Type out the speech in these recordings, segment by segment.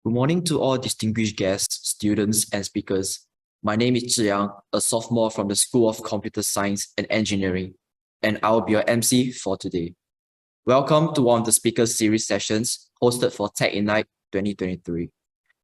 Good morning to all distinguished guests, students, and speakers. My name is Zhiyang, a sophomore from the School of Computer Science and Engineering, and I will be your MC for today. Welcome to one of the speaker series sessions hosted for Techignite 2023.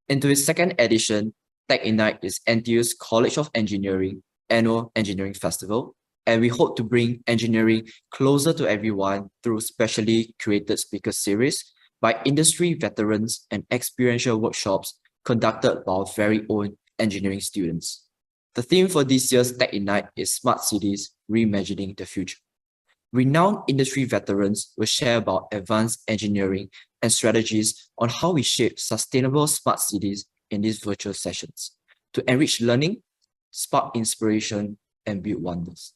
Into its second edition, Techignite is NTU's College of Engineering annual engineering festival, and we hope to bring engineering closer to everyone through specially created speaker series by industry veterans and experiential workshops conducted by our very own engineering students. The theme for this year's Techignite is Smart Cities Reimagining the Future. Renowned industry veterans will share about advanced engineering and strategies on how we shape sustainable smart cities in these virtual sessions to enrich learning, spark inspiration, and build wonders.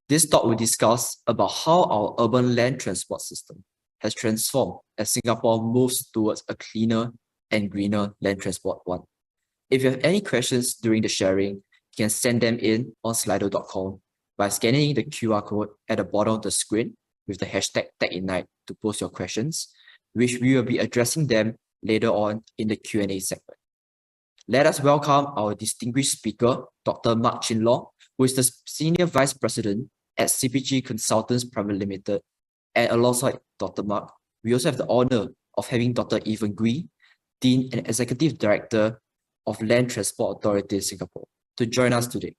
This talk will discuss about how our urban land transport system has transformed as Singapore moves towards a cleaner and greener land transport one. If you have any questions during the sharing, you can send them in on slido.com by scanning the QR code at the bottom of the screen with the hashtag Techignite to post your questions, which we will be addressing them later on in the Q&A segment. Let us welcome our distinguished speaker, Dr. Mak Chin Long, who is the Senior Vice President at CPG Consultants Private Limited. And alongside Dr. Mak, we also have the honor of having Dr. Gwee, Dean and Executive Director of Land Transport Authority Singapore, to join us today.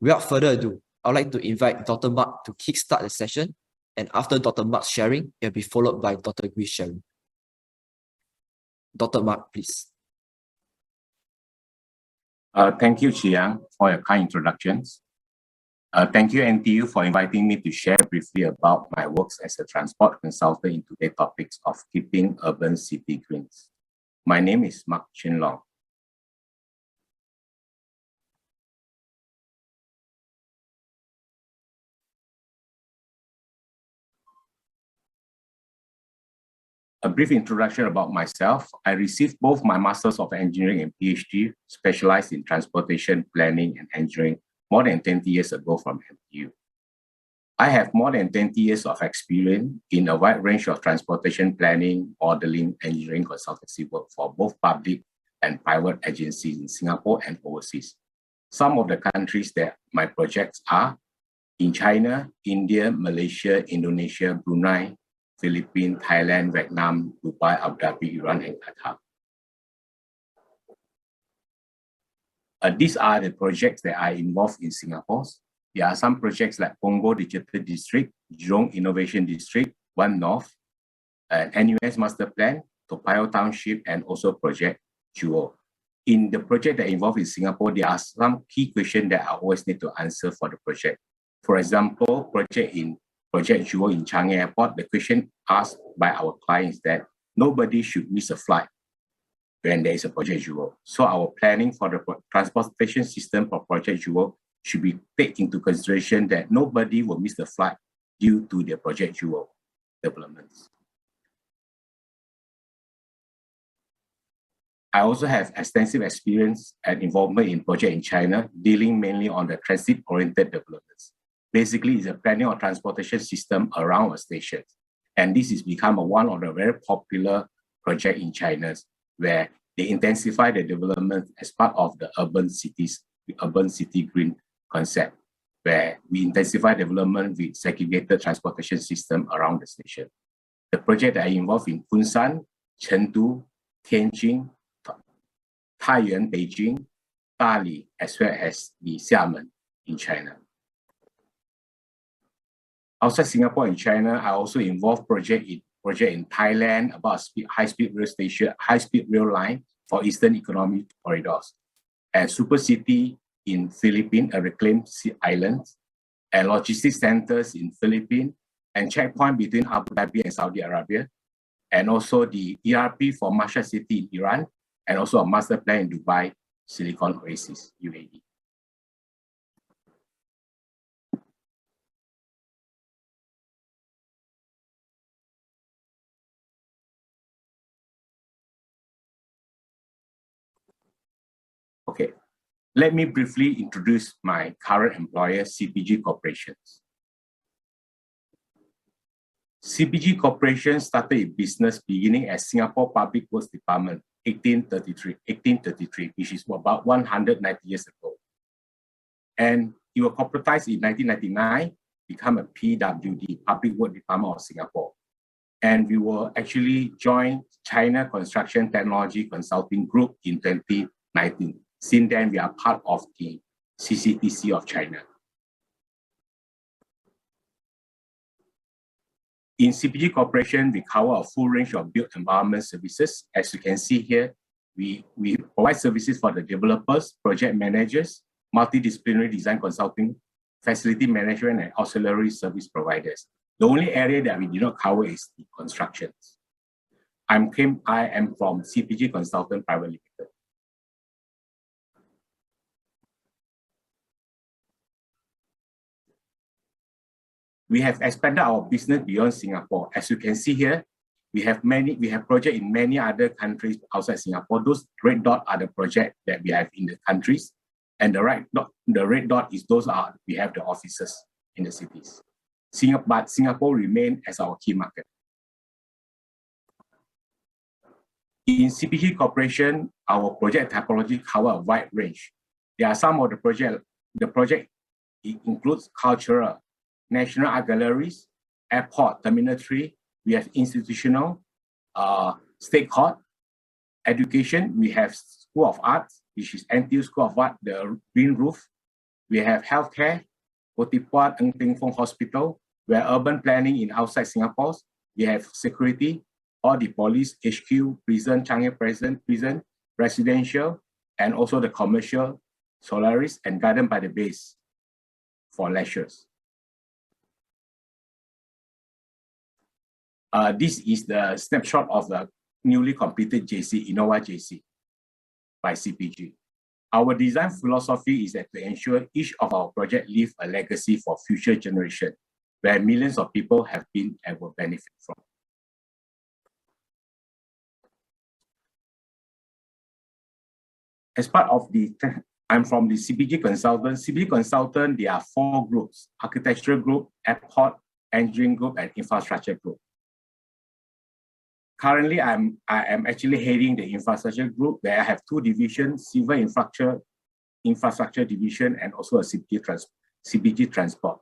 Without further ado, I'd like to invite Dr. Mak to kickstart the session, and after Dr. Mak's sharing, it will be followed by Dr. Gwee's sharing. Dr. Mak, please. Thank you, Chiang, for your kind introductions. Thank you, NTU, for inviting me to share briefly about my works as a transport consultant in today's topics of keeping urban city green. My name is Mak Chin Long. A brief introduction about myself. I received both my Masters of Engineering and PhD, specialized in transportation planning and engineering more than 20 years ago from NTU. I have more than 20 years of experience in a wide range of transportation planning, modeling, engineering consultancy work for both public and private agencies in Singapore and overseas. Some of the countries that my projects are in China, India, Malaysia, Indonesia, Brunei, Philippines, Thailand, Vietnam, Dubai, Abu Dhabi, Iran, and Qatar. These are the projects that are involved in Singapore. There are some projects like Punggol Digital District, Jurong Innovation District, One North, NUS Master Plan, Toa Payoh Township, and also Project Jewel. In the project that involved in Singapore, there are some key questions that I always need to answer for the project. For example, Project Jewel in Changi Airport, the question asked by our clients that nobody should miss a flight when there is a Project Jewel. So our planning for the transportation system for Project Jewel should be take into consideration that nobody will miss the flight due to the Project Jewel developments. I also have extensive experience and involvement in projects in China, dealing mainly on the transit-oriented developments. Basically, it's a planning of transportation system around a station. And this has become one of the very popular projects in China, where they intensify the development as part of the urban city green concept, where we intensify development with segregated transportation system around the station. The project that I involved in Kunshan, Chengdu, Tianjin, Taiyuan, Beijing, Dali, as well as the Xiamen in China. Outside Singapore and China, I also involved project in Thailand about high-speed rail line for Eastern Economic Corridors, and Super City in Philippines, a reclaimed island, and logistics centers in Philippines, and checkpoint between Abu Dhabi and Saudi Arabia, and also the ERP for Mashhad City in Iran, and also a master plan in Dubai, Silicon Oasis, UAE. Okay, let me briefly introduce my current employer, CPG Corporations. CPG Corporation started its business beginning as Singapore Public Works Department 1833, which is about 190 years ago. And it was corporatized in 1999, become a PWD, Public Work Department of Singapore. And we will actually join China Construction Technology Consulting Group in 2019. Since then, we are part of the CCTC of China. In CPG Corporation, we cover a full range of built environment services. As you can see here, we provide services for the developers, project managers, multidisciplinary design consulting, facility management, and auxiliary service providers. The only area that we do not cover is the constructions. I am from CPG Consultant Private Limited. We have expanded our business beyond Singapore. As you can see here, we have projects in many other countries outside Singapore. Those red dots are the projects that we have in the countries, and the red dot is we have the offices in the cities. But Singapore remains as our key market. In CPG Corporation, our project typology covers a wide range. There are some of the project. The project includes cultural, national art galleries, airport, Terminal 3. We have institutional, state court, education. We have School of Arts, which is NTU School of Art, the green roof. We have healthcare, Potipuat Ng Teng Fong Hospital. We have urban planning in outside Singapore. We have security, all the police, HQ, prison, Changi prison, residential, and also the commercial, Solaris, and Garden by the Base for leisures. This is the snapshot of the newly completed JC, Innova JC by CPG. Our design philosophy is that to ensure each of our projects leave a legacy for future generations, where millions of people have been and will benefit from. As part of I'm from the CPG Consultant. CPG Consultant, there are 4 groups: Architectural Group, Airport, Engineering Group, and Infrastructure Group. Currently, I am actually heading the Infrastructure Group, where I have 2 divisions: Civil Infrastructure Division, and also a CPG Transport.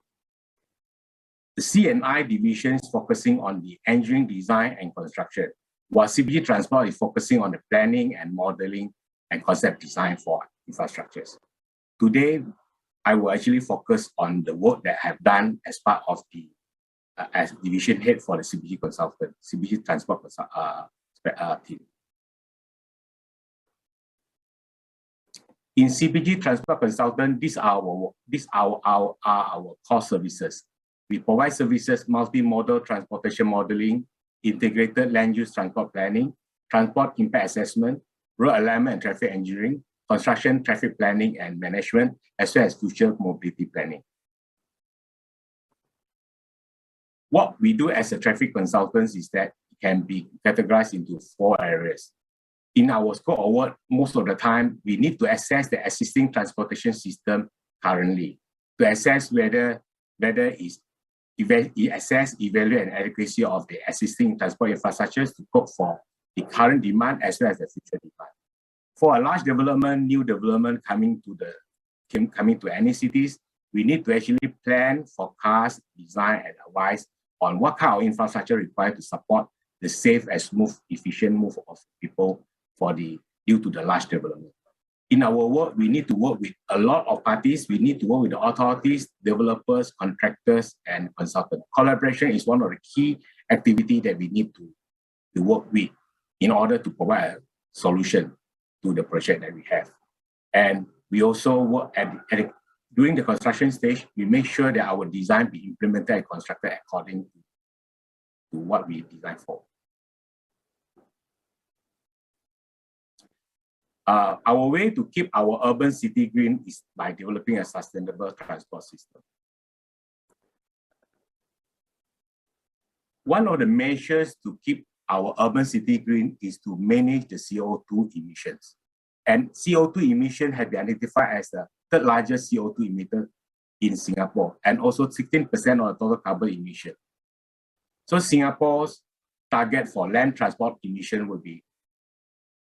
The C&I division is focusing on the engineering, design, and construction, while CPG Transport is focusing on the planning and modeling and concept design for infrastructures. Today, I will actually focus on the work that I have done as part of the as division head for the CPG Consultant, CPG Transport team. In CPG Transport Consultant, these are our core services. We provide services: multimodal transportation modeling, integrated land use transport planning, transport impact assessment, road alignment and traffic engineering, construction traffic planning and management, as well as future mobility planning. What we do as a traffic consultants is that it can be categorized into 4 areas. In our scope of work, most of the time, we need to assess the existing transportation system currently to assess whether evaluate and adequacy of the existing transport infrastructures to cope for the current demand as well as the future demand. For a large development, new development coming to any cities, we need to actually plan, forecast, design, and advise on what kind of infrastructure required to support the safe and smooth, efficient move of people due to the large development. In our work, we need to work with a lot of parties. We need to work with the authorities, developers, contractors, and consultants. Collaboration is one of the key activities that we need to work with in order to provide a solution to the project that we have. And we also work during the construction stage, we make sure that our design be implemented and constructed according to what we designed for. Our way to keep our urban city green is by developing a sustainable transport system. One of the measures to keep our urban city green is to manage the CO2 emissions. And CO2 emission has been identified as the 3rd largest CO2 emitter in Singapore, and also 16% of the total carbon emission. So Singapore's target for land transport emission will be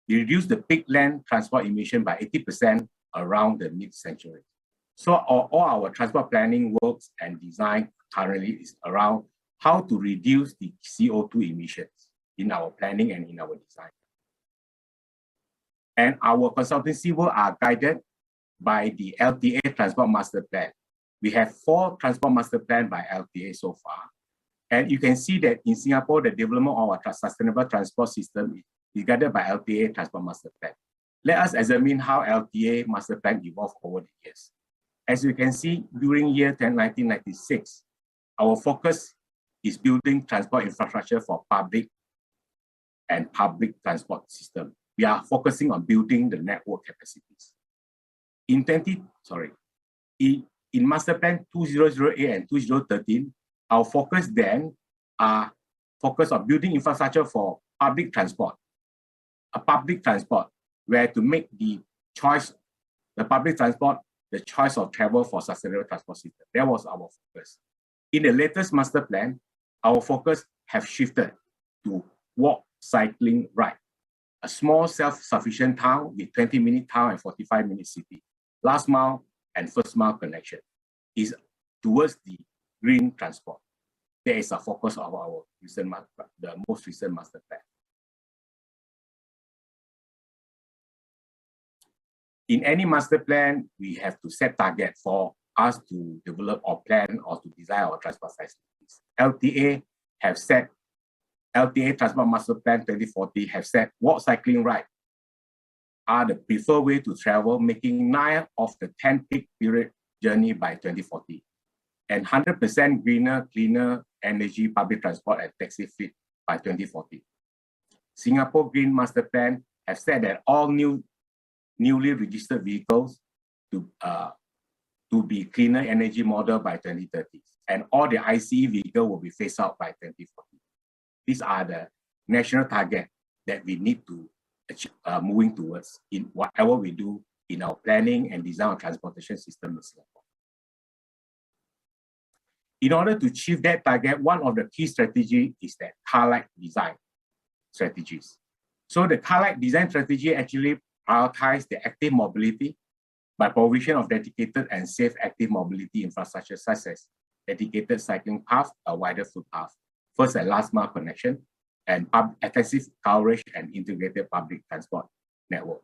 We reduced the peak land transport emission by 80% around the mid-century. So all our transport planning works and design currently is around how to reduce the CO2 emissions in our planning and in our design. And our consultancy work are guided by the LTA Transport Master Plan. We have 4 Transport Master Plan by LTA so far. And you can see that in Singapore, the development of our sustainable transport system is guided by LTA Transport Master Plan. Let us examine how LTA Master Plan evolved over the years. As you can see, during year 1996, our focus is building transport infrastructure for public and public transport system. We are focusing on building the network capacities. In Master Plan 2008 and 2013, our focus then are focused on building infrastructure for public transport. A public transport where to make the public transport, the choice of travel for sustainable transport system. That was our focus. In the latest master plan, our focus have shifted to walk, cycling, ride. A small self-sufficient town with 20-minute town and 45-minute city. Last mile and first mile connection is towards the green transport. That is a focus of our the most recent master plan. In any master plan, we have to set target for us to develop or plan or to design our transport facilities. LTA have set, LTA Transport Master Plan 2040 have said walk, cycling, ride are the preferred way to travel, making 9 of the 10 peak period journey by 2040. And 100% greener, cleaner energy public transport and taxi fleet by 2040. Singapore Green Master Plan have said that all newly registered vehicles to be cleaner energy model by 2030. And all the ICE vehicle will be phased out by 2040. These are the national target that we need to achieve, moving towards in whatever we do in our planning and design of transportation system in Singapore. In order to achieve that target, one of the key strategies is that car-like design strategies. So the car-like design strategy actually prioritizes the active mobility by provision of dedicated and safe active mobility infrastructure such as dedicated cycling path, a wider footpath, first and last mile connection, and effective coverage and integrated public transport network.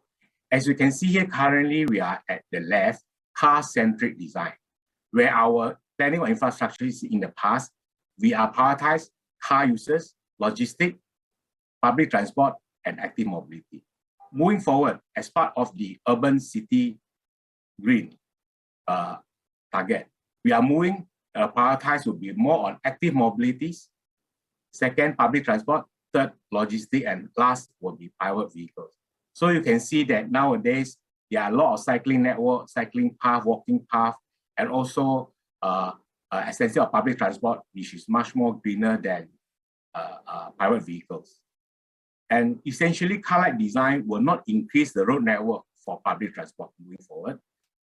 As you can see here, currently we are at the left, car-centric design, where our planning of infrastructure is in the past, we are prioritized car users, logistics, public transport, and active mobility. Moving forward, as part of the urban city green target, we are moving, prioritized will be more on active mobilities, second, public transport, third, logistics, and last will be private vehicles. So you can see that nowadays, there are a lot of cycling network, cycling path, walking path, and also extensive of public transport, which is much more greener than private vehicles. And essentially, car-like design will not increase the road network for public transport moving forward.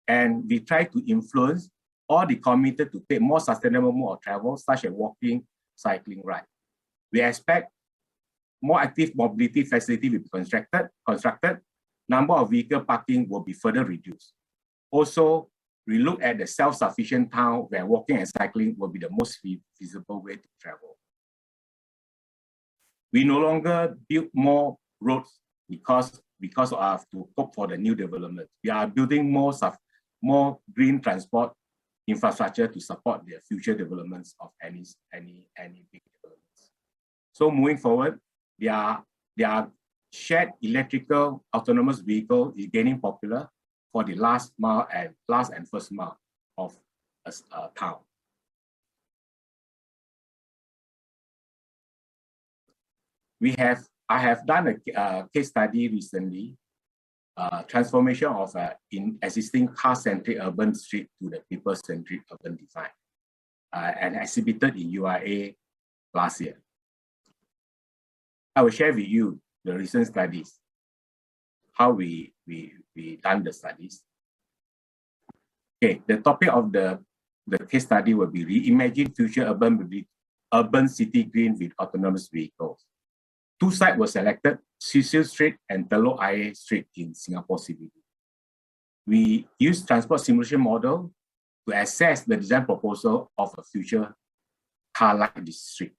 And we try to influence all the commuters to take more sustainable mode of travel, such as walking, cycling, ride. We expect more active mobility facility will be constructed. Number of vehicle parking will be further reduced. Also, we look at the self-sufficient town where walking and cycling will be the most feasible way to travel. We no longer build more roads because of to cope for the new development. We are building more green transport infrastructure to support the future developments of any big developments. So moving forward, there are shared electrical autonomous vehicle is gaining popular for the last and first mile of a town. I have done a case study recently, transformation of in existing car-centric urban street to the people-centric urban design, and exhibited in UIA last year. I will share with you the recent studies, how we done the studies. Okay, the topic of the case study will be reimagine future urban city green with autonomous vehicles. 2 sites were selected, Cecil Street and Telok Ayer Street in Singapore CBD. We use transport simulation model to assess the design proposal of a future car-like district.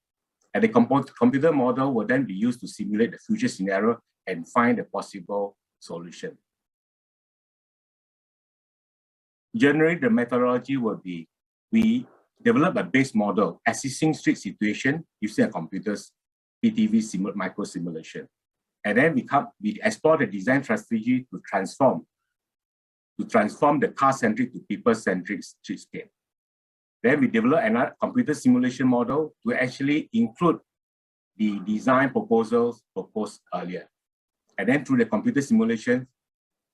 And the computer model will then be used to simulate the future scenario and find a possible solution. Generally, the methodology will be, we develop a base model assessing street situation using a computer's PTV micro simulation. And then we explore the design strategy to transform the car-centric to people-centric streetscape. Then we develop another computer simulation model to actually include the design proposals proposed earlier. And then through the computer simulation,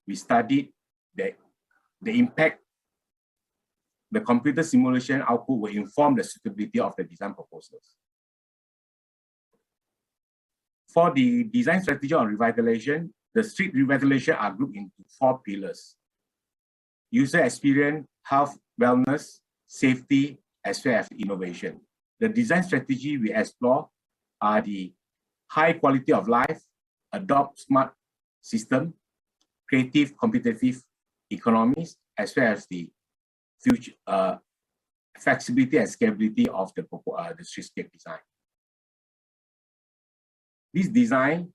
we studied the impact. The computer simulation output will inform the suitability of the design proposals. For the design strategy on revitalization, the street revitalization are grouped into 4 pillars: user experience, health, wellness, safety, as well as innovation. The design strategy we explore are the high quality of life, adopt smart system, creative competitive economies, as well as the future flexibility and scalability of the streetscape design. This design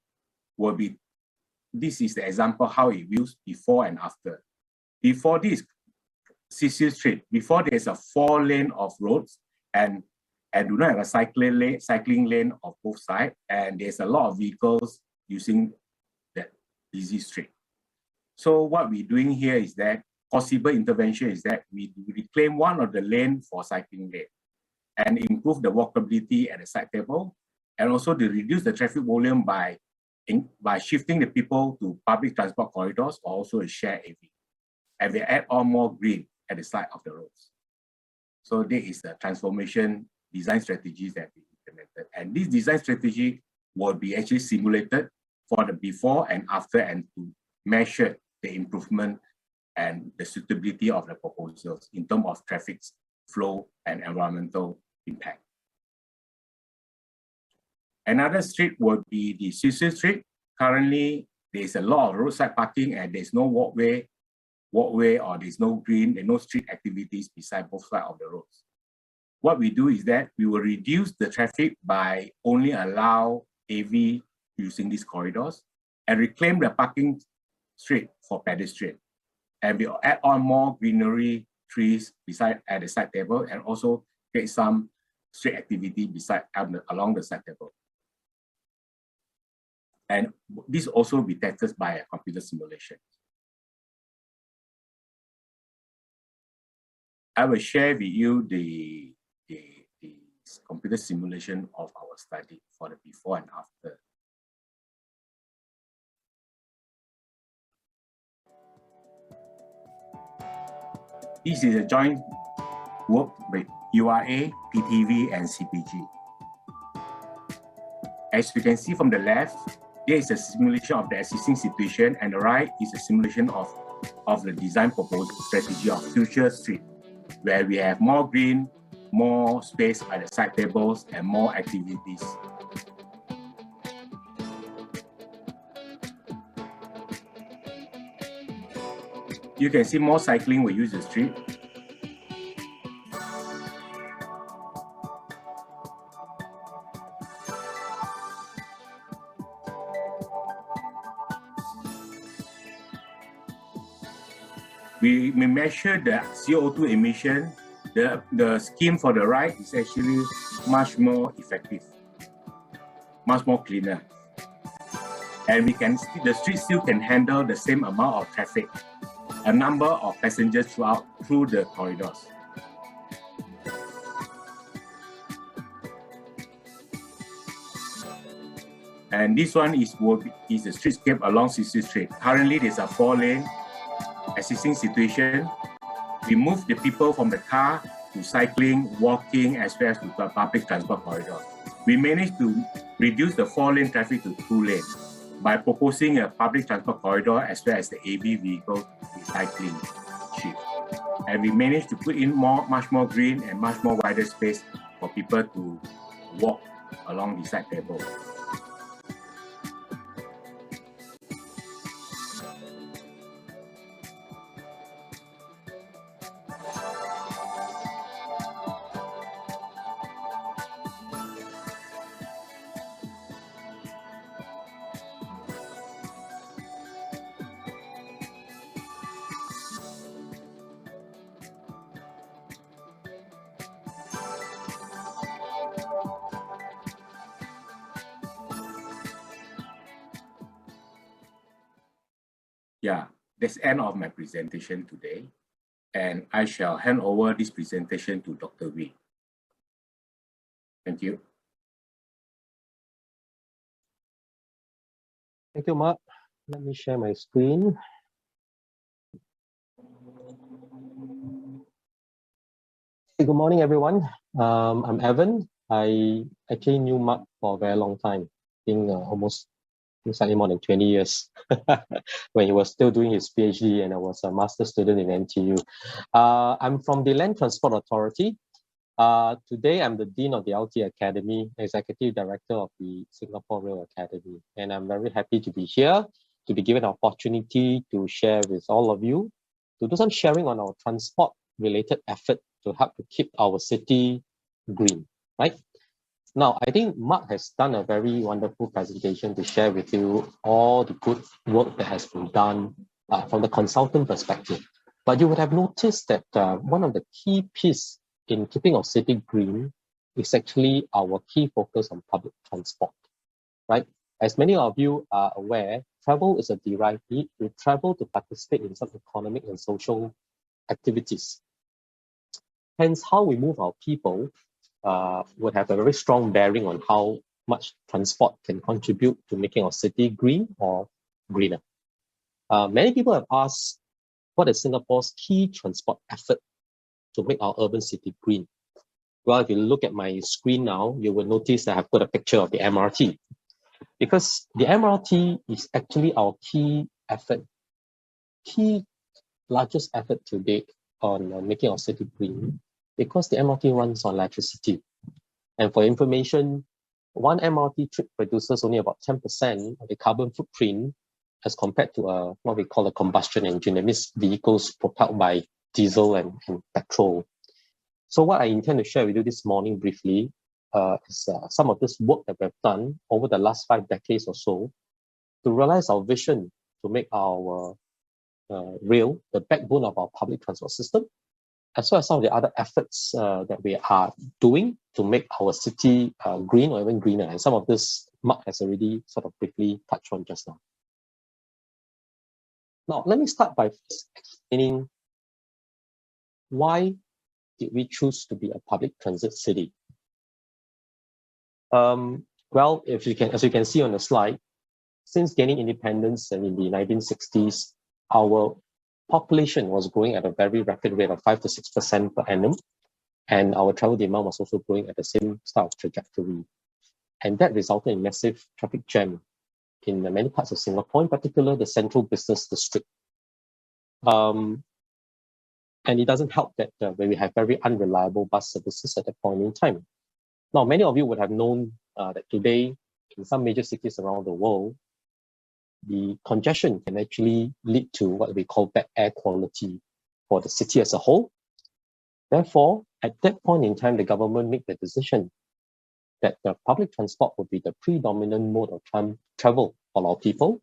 will be, this is the example how it views before and after. Before this, Cecil Street, before there's a 4-lane of roads and do not have a cycling lane of both sides, and there's a lot of vehicles using that busy street. So what we're doing here is that possible intervention is that we reclaim one of the lane for cycling lane and improve the walkability at the side table, and also to reduce the traffic volume by shifting the people to public transport corridors or also a shared AV. And we add on more green at the side of the roads. So this is the transformation design strategies that we implemented. And this design strategy will be actually simulated for the before and after, and to measure the improvement and the suitability of the proposals in terms of traffic flow and environmental impact. Another street would be the Cecil Street. Currently, there's a lot of roadside parking and there's no walkway or there's no green and no street activities beside both sides of the roads. What we do is that we will reduce the traffic by only allow AV using these corridors and reclaim the parking street for pedestrian. And we'll add on more greenery trees beside at the side table, and also get some street activity beside along the side table. And this also be tested by a computer simulation. I will share with you the computer simulation of our study for the before and after. This is a joint work with URA, PTV, and CPG. As you can see from the left, there is a simulation of the existing situation, and the right is a simulation of the design proposal strategy of future street, where we have more green, more space at the side tables, and more activities. You can see more cycling will use the street. We measure the CO2 emission. The scheme for the right is actually much more effective, much more cleaner. And we can see the street still can handle the same amount of traffic, a number of passengers through the corridors. And this one is a streetscape along Cecil Street. Currently, there's a 4-lane existing situation. We move the people from the car to cycling, walking, as well as to the public transport corridor. We managed to reduce the 4-lane traffic to 2 lanes by proposing a public transport corridor as well as the AV vehicle recycling shift. And we managed to put in much more green and much more wider space for people to walk along the side table. Yeah, that's the end of my presentation today. And I shall hand over this presentation to Dr. Gwee. Thank you. Thank you, Mark. Let me share my screen. Hey, good morning, everyone. I'm Evan. I actually knew Mark for a very long time. I think almost slightly more than 20 years when he was still doing his PhD and I was a master's student in NTU. I'm from the Land Transport Authority. Today, I'm the Dean of the LT Academy, Executive Director of the Singapore Rail Academy. And I'm very happy to be here, to be given an opportunity to share with all of you, to do some sharing on our transport-related effort to help to keep our city green, right? Now, I think Mark has done a very wonderful presentation to share with you all the good work that has been done from the consultant perspective. But you would have noticed that one of the key pieces in keeping our city green is actually our key focus on public transport, right? As many of you are aware, travel is a derived need. We travel to participate in some economic and social activities. Hence, how we move our people would have a very strong bearing on how much transport can contribute to making our city green or greener. Many people have asked, what is Singapore's key transport effort to make our urban city green? Well, if you look at my screen now, you will notice that I have put a picture of the MRT. Because the MRT is actually our key largest effort to date on making our city green, because the MRT runs on electricity. And for information, one MRT trip produces only about 10% of the carbon footprint as compared to what we call a combustion engine. That means vehicles propelled by diesel and petrol. So what I intend to share with you this morning briefly is some of this work that we've done over the last 5 decades or so to realize our vision to make our rail the backbone of our public transport system, as well as some of the other efforts that we are doing to make our city green or even greener. And some of this Mark has already sort of briefly touched on just now. Now, let me start by first explaining why did we choose to be a public transit city. Well, as you can see on the slide, since gaining independence in the 1960s, our population was growing at a very rapid rate of 5 to 6% per annum, and our travel demand was also growing at the same style of trajectory. And that resulted in massive traffic jam in many parts of Singapore, in particular the central business district. And it doesn't help that when we have very unreliable bus services at that point in time. Now, many of you would have known that today, in some major cities around the world, the congestion can actually lead to what we call bad air quality for the city as a whole. Therefore, at that point in time, the government made the decision that the public transport would be the predominant mode of travel for our people,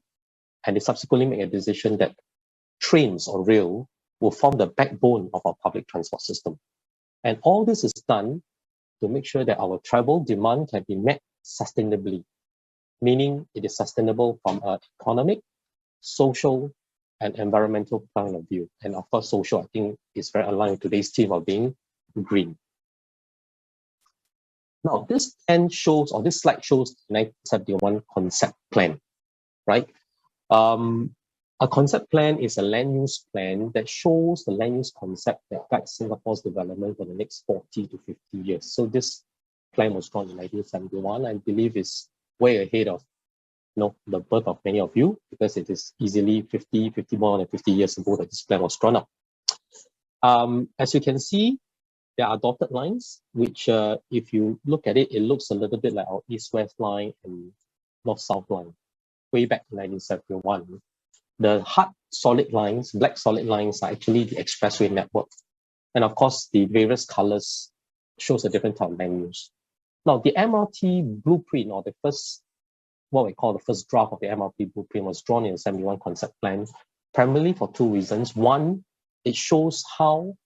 and they subsequently made a decision that trains or rail will form the backbone of our public transport system. And all this is done to make sure that our travel demand can be met sustainably, meaning it is sustainable from an economic, social, and environmental point of view. And of course, social, I think, is very aligned with today's theme of being green. Now, this slide shows the 1971 concept plan, right? A concept plan is a land use plan that shows the land use concept that guides Singapore's development for the next 40 to 50 years. So this plan was drawn in 1971. I believe is way ahead of the birth of many of you, because it is easily 50 more than 50 years ago that this plan was drawn up. As you can see, there are dotted lines, which if you look at it, it looks a little bit like our east-west line and north-south line, way back in 1971. The hard solid lines, black solid lines, are actually the expressway network. And of course, the various colors shows a different type of land use. Now, the MRT blueprint, or what we call the first draft of the MRT blueprint, was drawn in the 71 concept plan, primarily for 2 reasons. One, it shows how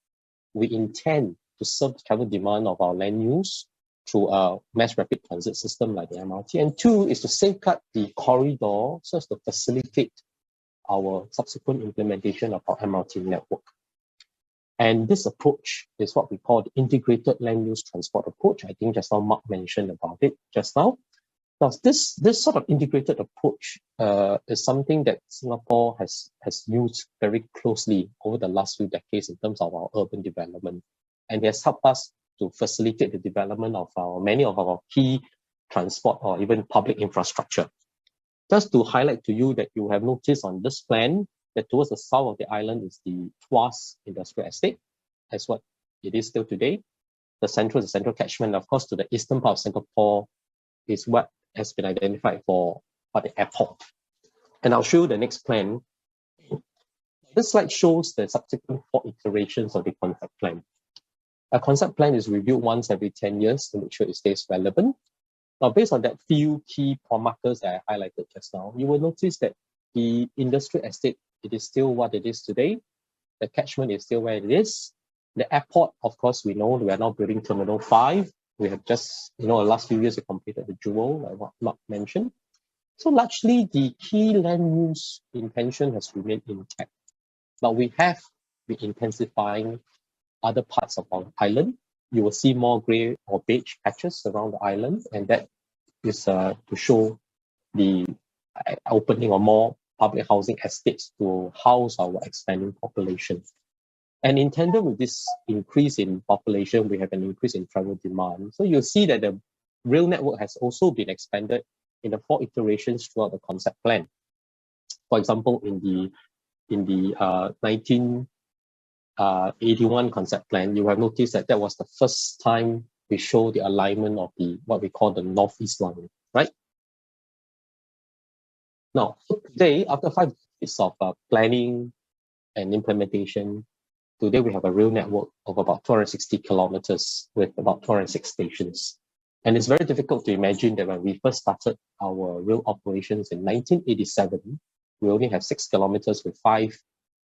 we intend to serve the travel demand of our land use through a mass rapid transit system like the MRT. And 2 is to safeguard the corridor so as to facilitate our subsequent implementation of our MRT network. And this approach is what we call the integrated land use transport approach. I think just now Mark mentioned about it just now. Now, this sort of integrated approach is something that Singapore has used very closely over the last few decades in terms of our urban development, and it has helped us to facilitate the development of many of our key transport or even public infrastructure. Just to highlight to you that you have noticed on this plan that towards the south of the island is the Tuas Industrial Estate, as what it is still today. The central is the central catchment. Of course, to the eastern part of Singapore is what has been identified for the airport. And I'll show you the next plan. This slide shows the subsequent 4 iterations of the concept plan. A concept plan is reviewed once every 10 years to make sure it stays relevant. Now, based on that few key markers that I highlighted just now, you will notice that the industrial estate, it is still what it is today. The catchment is still where it is. The airport, of course, we know we are now building Terminal 5. We have just, the last few years we completed the Jewel, like what Mark mentioned. So largely the key land use intention has remained intact, but we have been intensifying other parts of our island. You will see more grey or beige patches around the island, and that is to show the opening of more public housing estates to house our expanding population. And in tandem with this increase in population, we have an increase in travel demand. So you'll see that the rail network has also been expanded in the 4 iterations throughout the concept plan. For example, in the 1981 concept plan, you have noticed that was the first time we show the alignment of what we call the northeast line, right? Now, today, after 5 years of planning and implementation, today we have a rail network of about 260 kilometers with about 206 stations. And it's very difficult to imagine that when we first started our rail operations in 1987, we only have 6 kilometers with 5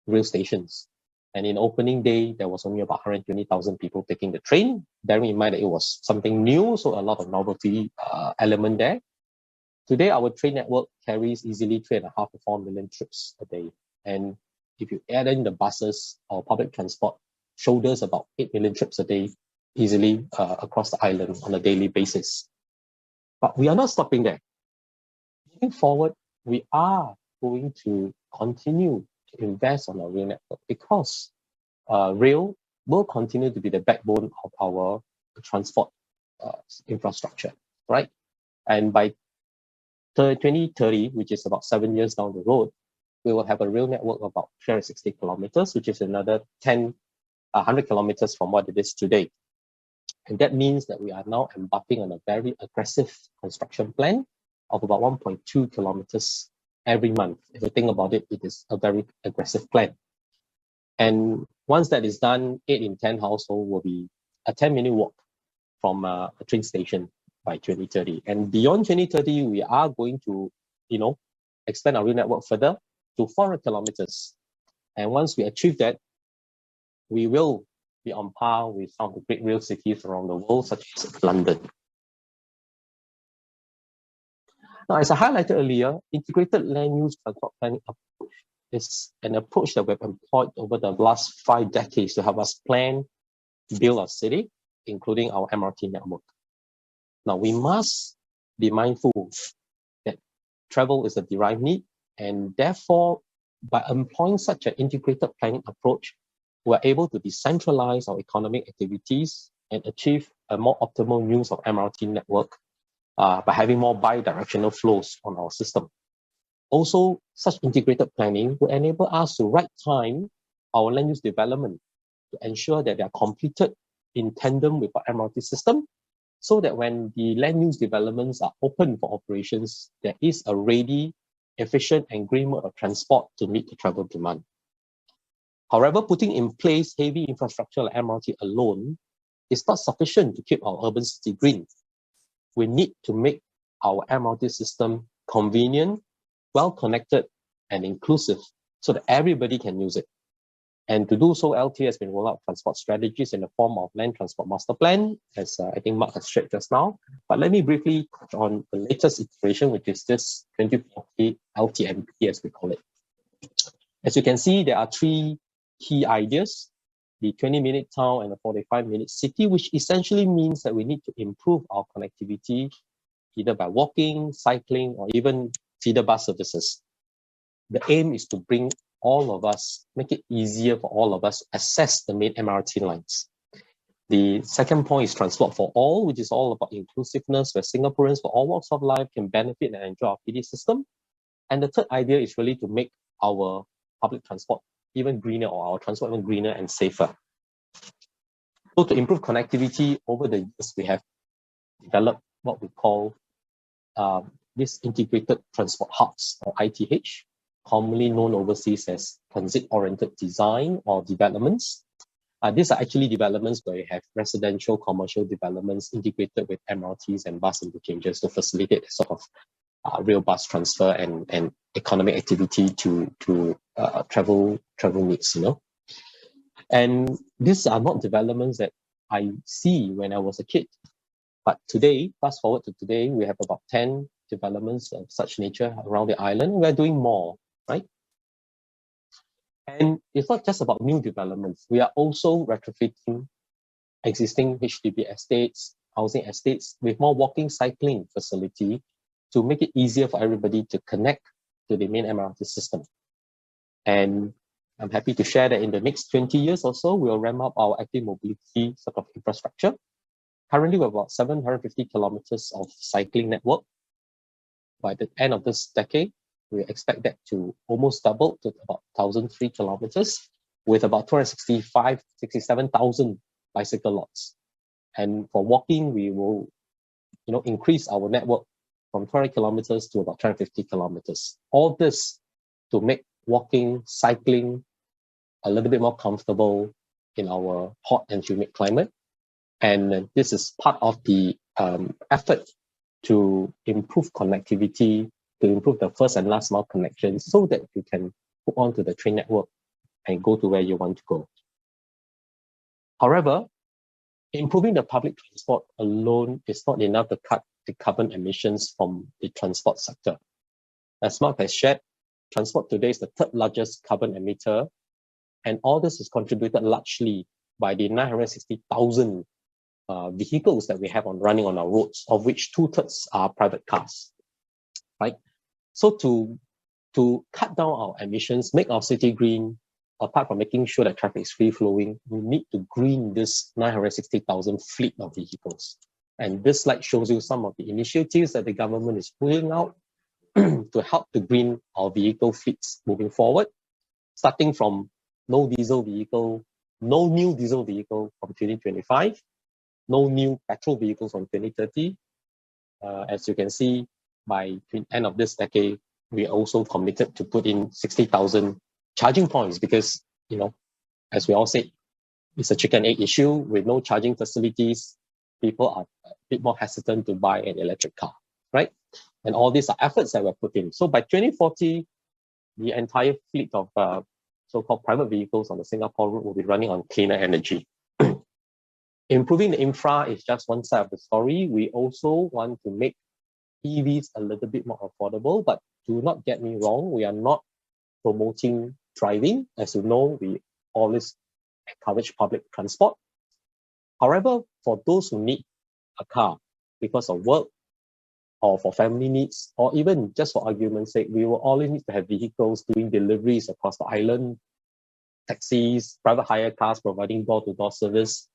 rail stations. And in opening day, there was only about 120,000 people taking the train, bearing in mind that it was something new, so a lot of novelty element there. Today, our train network carries easily 3.5 to 4 million trips a day. And if you add in the buses or public transport, shoulders about 8 million trips a day easily across the island on a daily basis. But we are not stopping there. Moving forward, we are going to continue to invest on our rail network because rail will continue to be the backbone of our transport infrastructure, right? And by 2030, which is about 7 years down the road, we will have a rail network of about 360 kilometers, which is another 100 kilometers from what it is today. And that means that we are now embarking on a very aggressive construction plan of about 1.2 kilometers every month. If you think about it, it is a very aggressive plan. And once that is done, 8 in 10 households will be a 10-minute walk from a train station by 2030. And beyond 2030, we are going to, expand our rail network further to 400 kilometers. And once we achieve that, we will be on par with some of the great rail cities around the world, such as London. Now, as I highlighted earlier, integrated land use transport planning approach is an approach that we've employed over the last 5 decades to help us plan, build our city, including our MRT network. Now, we must be mindful that travel is a derived need, and therefore, by employing such an integrated planning approach, we're able to decentralize our economic activities and achieve a more optimal use of MRT network by having more bi-directional flows on our system. Also, such integrated planning will enable us to right time our land use development to ensure that they are completed in tandem with our MRT system, so that when the land use developments are open for operations, there is a ready, efficient, and green mode of transport to meet the travel demand. However, putting in place heavy infrastructure like MRT alone is not sufficient to keep our urban city green. We need to make our MRT system convenient, well-connected, and inclusive so that everybody can use it. And to do so, LTA has been rolling out transport strategies in the form of Land Transport Master Plan, as I think Mark has shared just now. But let me briefly touch on the latest iteration, which is this 2040 LTMP, as we call it. As you can see, there are three key ideas: the 20-minute town and the 45-minute city, which essentially means that we need to improve our connectivity either by walking, cycling, or even feeder bus services. The aim is to bring all of us, make it easier for all of us to access the main MRT lines. The second point is transport for all, which is all about inclusiveness, where Singaporeans for all walks of life can benefit and enjoy our PD system. And the third idea is really to make our public transport even greener, or our transport even greener and safer. So to improve connectivity, over the years, we have developed what we call this integrated transport hubs, or ITH, commonly known overseas as transit-oriented design or developments. These are actually developments where you have residential, commercial developments integrated with MRTs and bus interchanges to facilitate sort of real bus transfer and economic activity to travel needs, And these are not developments that I see when I was a kid. But today, fast forward to today, we have about 10 developments of such nature around the island. We're doing more, right? And it's not just about new developments. We are also retrofitting existing HDB estates, housing estates with more walking, cycling facility to make it easier for everybody to connect to the main MRT system. And I'm happy to share that in the next 20 years or so, we'll ramp up our active mobility sort of infrastructure. Currently, we're about 750 kilometers of cycling network. By the end of this decade, we expect that to almost double to about 1,003 kilometers with about 67,000 bicycle lots. And for walking, we will increase our network from 20 kilometers to about 250 kilometers. All this to make walking, cycling a little bit more comfortable in our hot and humid climate. And this is part of the effort to improve connectivity, to improve the first and last mile connection so that you can hook onto the train network and go to where you want to go. However, improving the public transport alone is not enough to cut the carbon emissions from the transport sector. As Mark has shared, transport today is the third largest carbon emitter, and all this is contributed largely by the 960,000 vehicles that we have running on our roads, of which 2/3 are private cars, right? So to cut down our emissions, make our city green, apart from making sure that traffic is free-flowing, we need to green this 960,000 fleet of vehicles. And this slide shows you some of the initiatives that the government is pulling out to help to green our vehicle fleets moving forward, starting from no new diesel vehicle from 2025, no new petrol vehicles from 2030. As you can see, by the end of this decade, we also committed to put in 60,000 charging points because, as we all said, it's a chicken egg issue. With no charging facilities, people are a bit more hesitant to buy an electric car, right? And all these are efforts that were put in. So by 2040, the entire fleet of so-called private vehicles on the Singapore road will be running on cleaner energy. Improving the infra is just one side of the story. We also want to make EVs a little bit more affordable, but do not get me wrong, we are not promoting driving. As you know, we always encourage public transport. However, for those who need a car because of work or for family needs, or even just for argument's sake, we will always need to have vehicles doing deliveries across the island, taxis, private hire cars providing door-to-door service.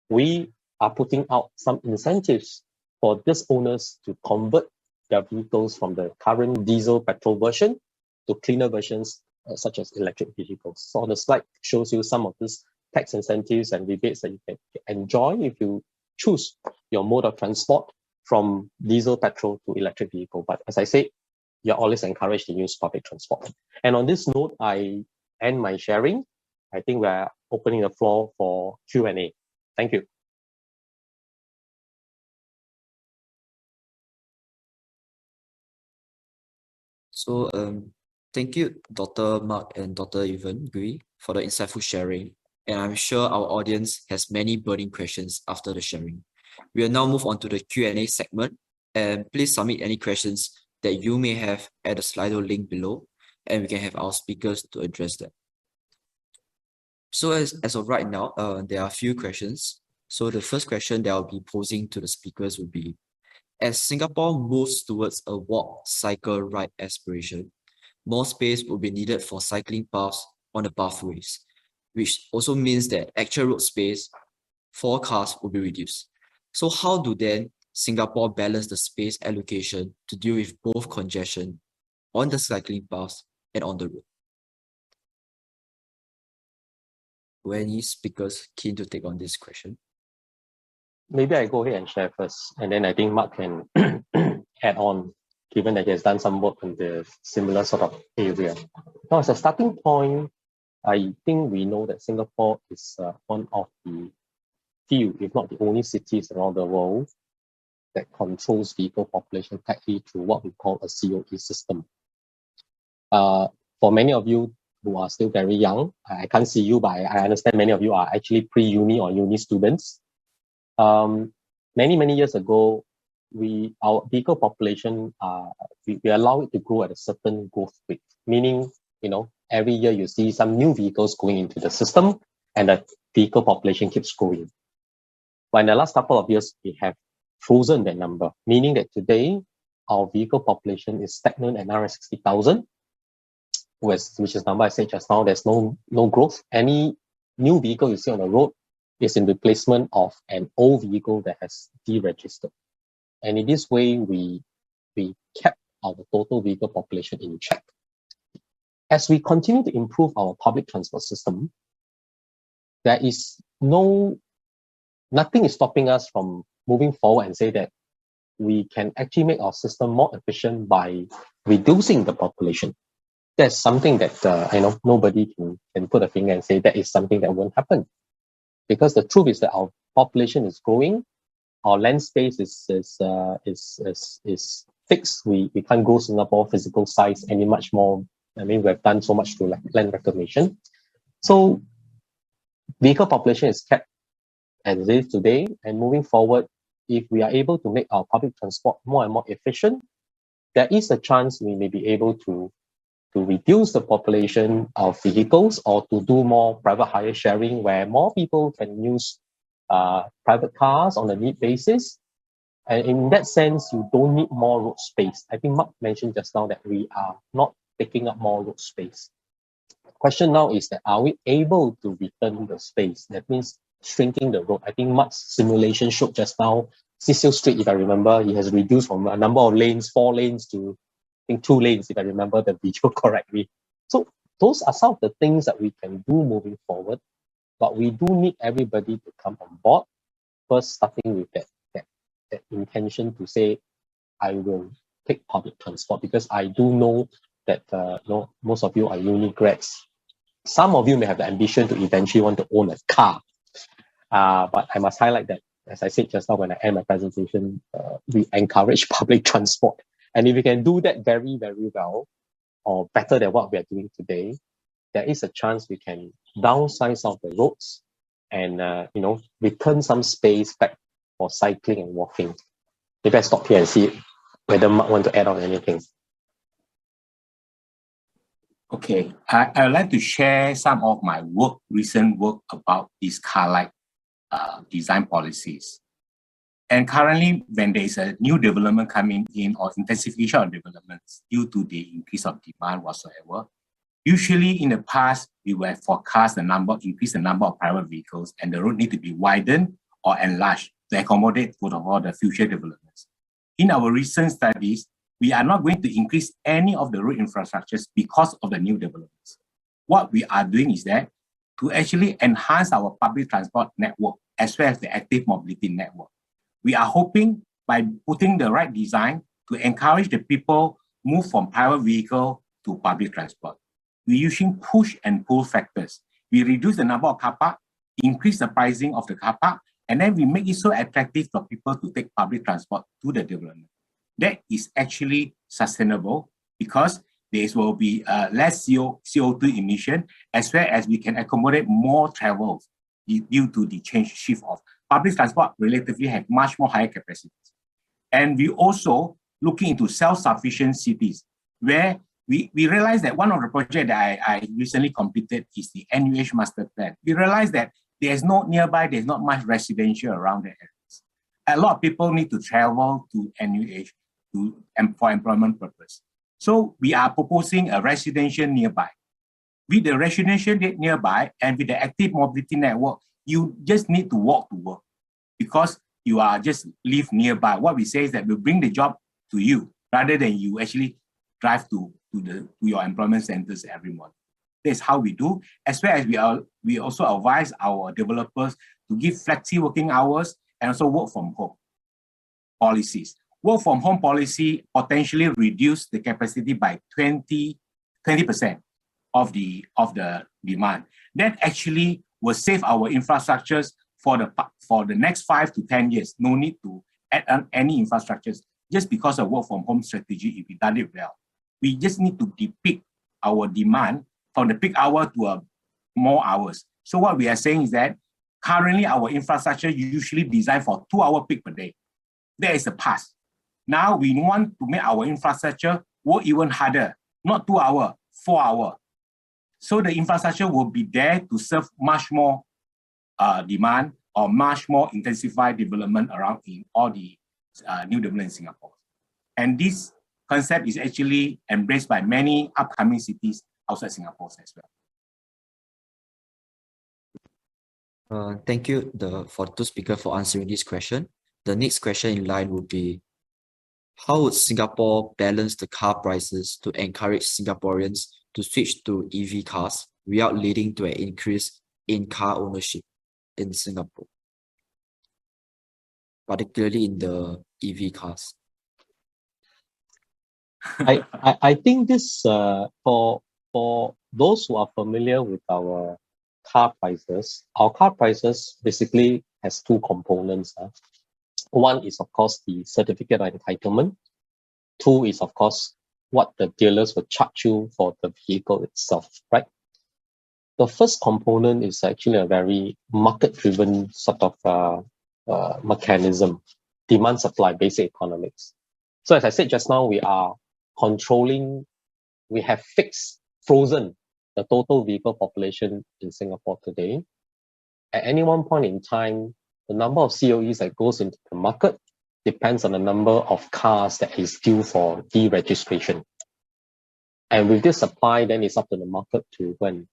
We are putting out some incentives for these owners to convert their vehicles from the current diesel petrol version to cleaner versions such as electric vehicles. So on the slide shows you some of these tax incentives and rebates that you can enjoy if you choose your mode of transport from diesel petrol to electric vehicle. But as I said, you're always encouraged to use public transport. And on this note, I end my sharing. I think we're opening the floor for Q&A. Thank you. So thank you, Dr. Mak and Dr. Gwee, for the insightful sharing. And I'm sure our audience has many burning questions after the sharing. We'll now move on to the Q&A segment, and please submit any questions that you may have at the Slido link below. and we can have our speakers to address that. So as of right now, there are a few questions. So the first question that I'll be posing to the speakers would be, as Singapore moves towards a walk, cycle, ride aspiration, more space will be needed for cycling paths on the pathways, which also means that actual road space for cars will be reduced. So how do then Singapore balance the space allocation to deal with both congestion on the cycling paths and on the road? Were any speakers keen to take on this question? Maybe I go ahead and share first, and then I think Mark can add on, given that he has done some work in the similar sort of area. Now, as a starting point, I think we know that Singapore is one of the few, if not the only cities around the world that controls vehicle population tightly through what we call a COE system. For many of you who are still very young, I can't see you, but I understand many of you are actually pre-uni or uni students. Many years ago, our vehicle population, we allow it to grow at a certain growth rate, meaning, every year you see some new vehicles going into the system and the vehicle population keeps growing. But in the last couple of years, we have frozen that number, meaning that today, our vehicle population is stagnant at 960,000, which is number I said just now. There's no growth. Any new vehicle you see on the road is in replacement of an old vehicle that has deregistered. And in this way, we kept our total vehicle population in check. As we continue to improve our public transport system, there is nothing is stopping us from moving forward and say that we can actually make our system more efficient by reducing the population. That's something that nobody can put a finger and say that is something that won't happen. Because the truth is that our population is growing, our land space is fixed. We can't grow Singapore physical size any much more. I mean, we've done so much to land reclamation. So vehicle population is kept as it is today, and moving forward, if we are able to make our public transport more and more efficient, there is a chance we may be able to reduce the population of vehicles or to do more private hire sharing where more people can use private cars on a need basis. And in that sense, you don't need more road space. I think Mark mentioned just now that we are not taking up more road space. The question now is that are we able to return the space? That means shrinking the road. I think Mark's simulation showed just now, Cecil Street, if I remember, he has reduced from a number of lanes, 4 lanes to I think 2 lanes, if I remember the video correctly. So those are some of the things that we can do moving forward, but we do need everybody to come on board. First, starting with that intention to say, I will take public transport, because I do know that most of you are uni grads. Some of you may have the ambition to eventually want to own a car. But I must highlight that, as I said just now when I end my presentation, we encourage public transport. And if we can do that very, very well, or better than what we are doing today, there is a chance we can downsize of the roads and return some space back for cycling and walking. Maybe I stop here and see whether Mark want to add on anything. Okay, I would like to share some of my recent work about these car-like design policies. And currently, when there is a new development coming in or intensification of developments due to the increase of demand whatsoever, usually in the past, we will forecast increase the number of private vehicles, and the road need to be widened or enlarged to accommodate for all the future developments. In our recent studies, we are not going to increase any of the road infrastructures because of the new developments. What we are doing is that to actually enhance our public transport network as well as the active mobility network. We are hoping by putting the right design to encourage the people move from private vehicle to public transport. We're using push and pull factors. We reduce the number of car park, increase the pricing of the car park, and then we make it so attractive for people to take public transport to the development. That is actually sustainable because there will be less CO2 emission, as well as we can accommodate more travels due to the shift of public transport relatively have much more higher capacities. And we also looking into self-sufficient cities where we realized that one of the projects that I recently completed is the NUH master plan. We realized that there's not much residential around the areas. A lot of people need to travel to NUH for employment purpose. So we are proposing a residential nearby. With the residential nearby and with the active mobility network, you just need to walk to work because you are just live nearby. What we say is that we'll bring the job to you rather than you actually drive to your employment centers every morning. That's how we do, as well as we also advise our developers to give flexi working hours and also work from home policies. Work from home policy potentially reduce the capacity by 20% of the demand. That actually will save our infrastructures for the next 5 to 10 years. No need to add on any infrastructures just because of work from home strategy if we done it well. We just need to depict our demand from the peak hour to more hours. So what we are saying is that currently our infrastructure usually designed for 2-hour peak per day. That is the past. Now we want to make our infrastructure work even harder, not 2 hours, 4 hours. So the infrastructure will be there to serve much more demand or much more intensified development around in all the new development in Singapore. And this concept is actually embraced by many upcoming cities outside Singapore as well. Thank you for the two speakers for answering this question. The next question in line would be, how would Singapore balance the car prices to encourage Singaporeans to switch to EV cars without leading to an increase in car ownership in Singapore, particularly in the EV cars? I think this for those who are familiar with our car prices basically has two components. One is, of course, the certificate of entitlement. Two is, of course, what the dealers will charge you for the vehicle itself, right? The first component is actually a very market-driven sort of mechanism, demand supply, basic economics. So as I said just now, we have frozen the total vehicle population in Singapore today. At any one point in time, the number of COEs that goes into the market depends on the number of cars that is due for deregistration. And with this supply, then it's up to the market to go and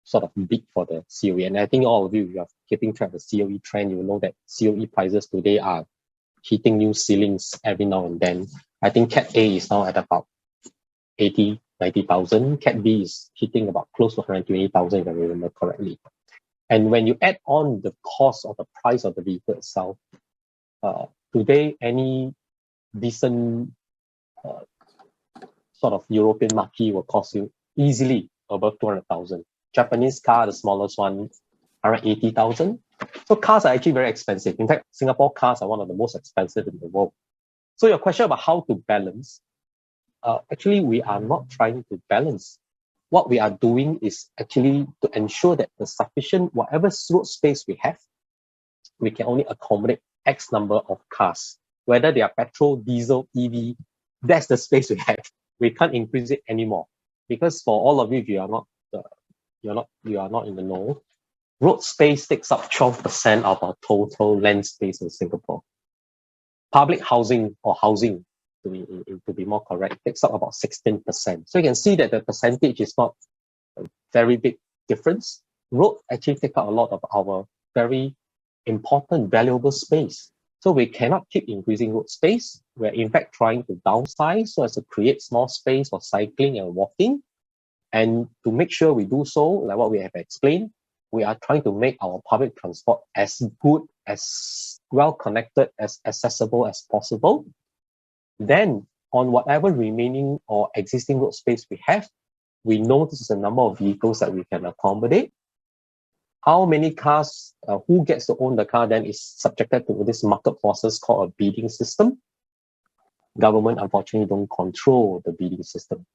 sort of bid for the COE. And I think all of you are keeping track of the COE trend. You know that COE prices today are hitting new ceilings every now and then. I think Cat A is now at about 80,000, 90,000. Cat B is hitting about close to 120,000 if I remember correctly. And when you add on the cost of the price of the vehicle itself, today any decent sort of European marquee will cost you easily above 200,000. Japanese car, the smallest one, 180,000. So cars are actually very expensive. In fact, Singapore cars are one of the most expensive in the world. So your question about how to balance, actually we are not trying to balance. What we are doing is actually to ensure that the sufficient, whatever road space we have, we can only accommodate X number of cars, whether they are petrol, diesel, EV, that's the space we have. We can't increase it anymore. Because for all of you, if you are not in the know, road space takes up 12% of our total land space in Singapore. Public housing or housing, to be more correct, takes up about 16%. So you can see that the percentage is not a very big difference. Road actually take up a lot of our very important, valuable space. So we cannot keep increasing road space. We're in fact trying to downsize so as to create small space for cycling and walking. And to make sure we do so, like what we have explained, we are trying to make our public transport as good, as well connected, as accessible as possible. Then on whatever remaining or existing road space we have, we know this is the number of vehicles that we can accommodate. How many cars, who gets to own the car then is subjected to this market forces called a bidding system. Government unfortunately don't control the bidding system.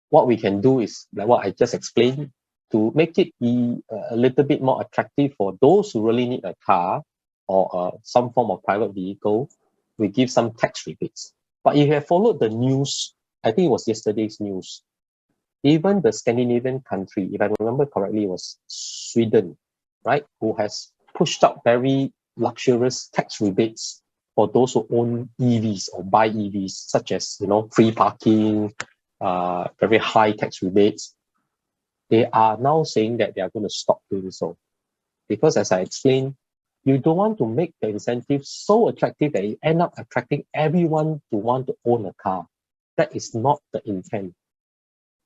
What we can do is, like what I just explained, to make it a little bit more attractive for those who really need a car or some form of private vehicle, we give some tax rebates. But if you have followed the news, I think it was yesterday's news, Even the Scandinavian country, if I remember correctly, was Sweden, right? Who has pushed out very luxurious tax rebates for those who own EVs or buy EVs, such as, free parking, very high tax rebates. They are now saying that they are going to stop doing so. Because as I explained, you don't want to make the incentive so attractive that you end up attracting everyone to want to own a car. That is not the intent.